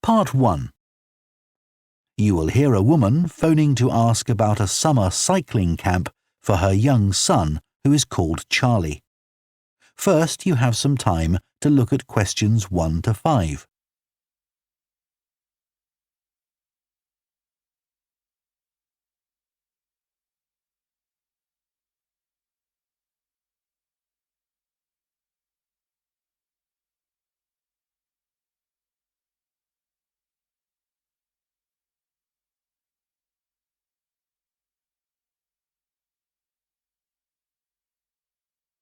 Part 1. You will hear a woman phoning to ask about a summer cycling camp for her young son who is called Charlie. First, you have some time to look at questions 1 to 5.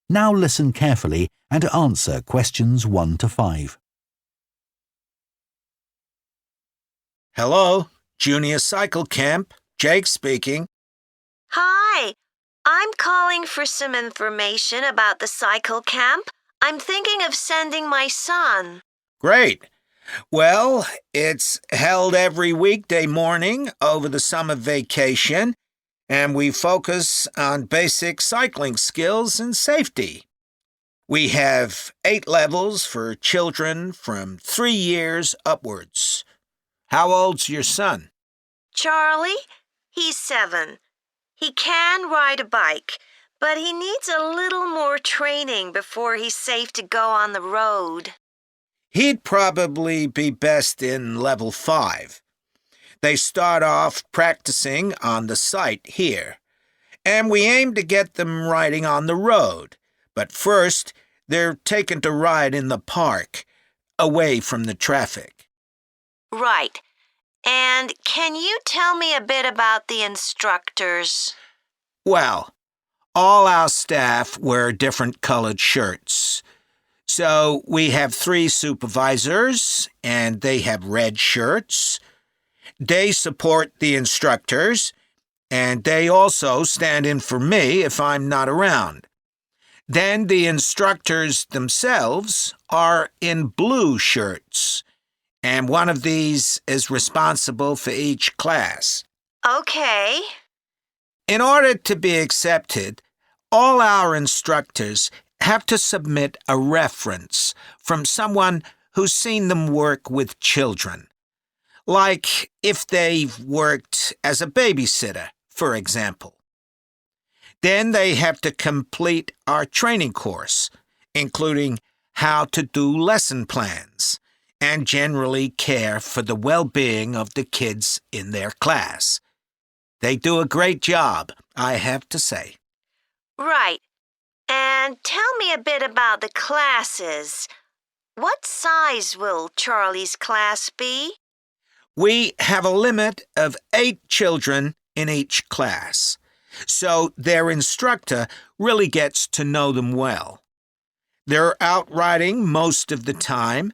Now listen carefully and answer questions 1 to 5. Hello, Junior Cycle Camp. Jake speaking. Hi, I'm calling for some information about the cycle camp. I'm thinking of sending my son. Great. Well, it's held every weekday morning over the summer vacation, and we focus on basic cycling skills and safety. We have 8 levels for children from 3 years upwards. How old's your son? Charlie? He's 7. He can ride a bike, but he needs a little more training before he's safe to go on the road. He'd probably be best in level 5. They start off practicing on the site here, and we aim to get them riding on the road. But first, they're taken to ride in the park, away from the traffic. Right. And can you tell me a bit about the instructors? Well, all our staff wear different colored shirts. So we have 3 supervisors, and they have red shirts. They support the instructors, and they also stand in for me if I'm not around. Then the instructors themselves are in blue shirts, and one of these is responsible for each class. Okay. In order to be accepted, all our instructors have to submit a reference from someone who's seen them work with children. Like if they've worked as a babysitter, for example. Then they have to complete our training course, including how to do lesson plans and generally care for the well-being of the kids in their class. They do a great job, I have to say. Right. And tell me a bit about the classes. What size will Charlie's class be? We have a limit of 8 children in each class, so their instructor really gets to know them well. They're out riding most of the time,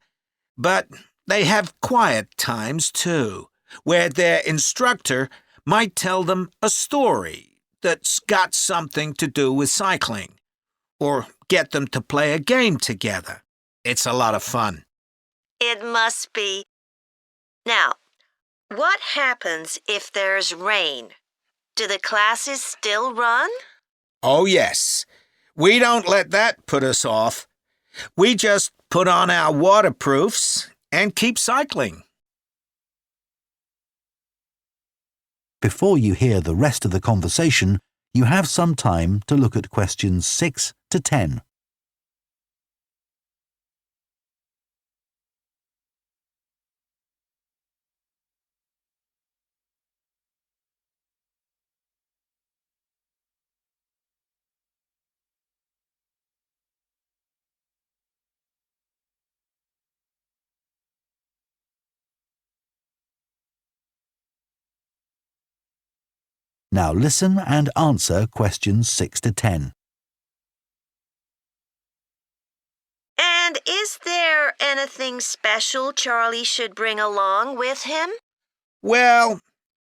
but they have quiet times too, where their instructor might tell them a story that's got something to do with cycling, or get them to play a game together. It's a lot of fun. It must be. Now, what happens if there's rain? Do the classes still run? Oh, yes. We don't let that put us off. We just put on our waterproofs and keep cycling. Before you hear the rest of the conversation, you have some time to look at questions 6 to 10. Now listen and answer questions 6 to 10. And is there anything special Charlie should bring along with him? Well,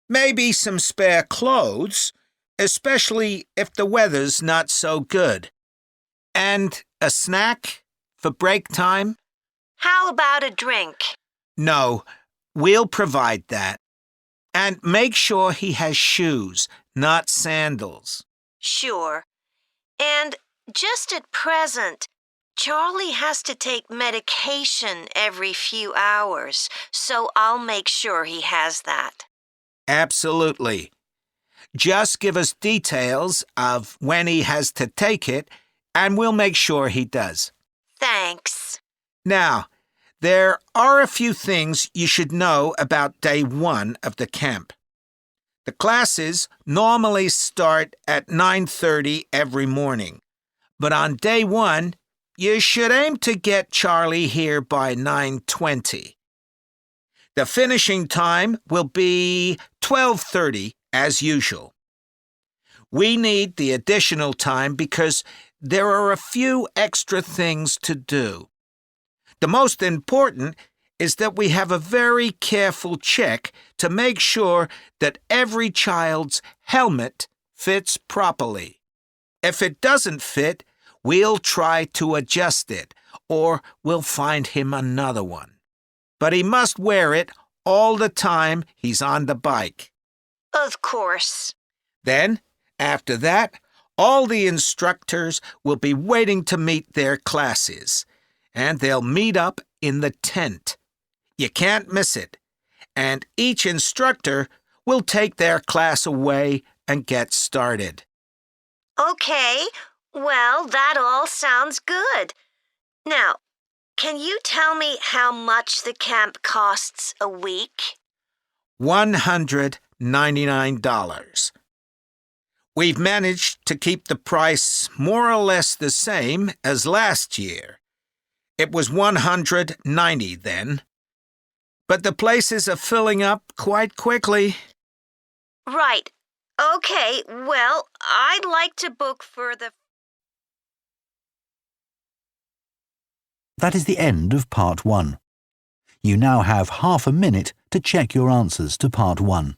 maybe some spare clothes, especially if the weather's not so good. And a snack for break time? How about a drink? No, we'll provide that. And make sure he has shoes, not sandals. Sure. And just at present, Charlie has to take medication every few hours, so I'll make sure he has that. Absolutely. Just give us details of when he has to take it, and we'll make sure he does. Thanks. Now, there are a few things you should know about day 1 of the camp. The classes normally start at 9:30 every morning, but on day 1, you should aim to get Charlie here by 9:20. The finishing time will be 12:30 as usual. We need the additional time because there are a few extra things to do. The most important is that we have a very careful check to make sure that every child's helmet fits properly. If it doesn't fit, we'll try to adjust it, or we'll find him another one. But he must wear it all the time he's on the bike. Of course. Then, after that, all the instructors will be waiting to meet their classes, and they'll meet up in the tent. You can't miss it, and each instructor will take their class away and get started. Okay, well, that all sounds good. Now, can you tell me how much the camp costs a week? $199. We've managed to keep the price more or less the same as last year. It was $190 then. But the places are filling up quite quickly. Right. Okay, well, I'd like to book for the... That is the end of Part 1. You now have half a minute to check your answers to Part 1.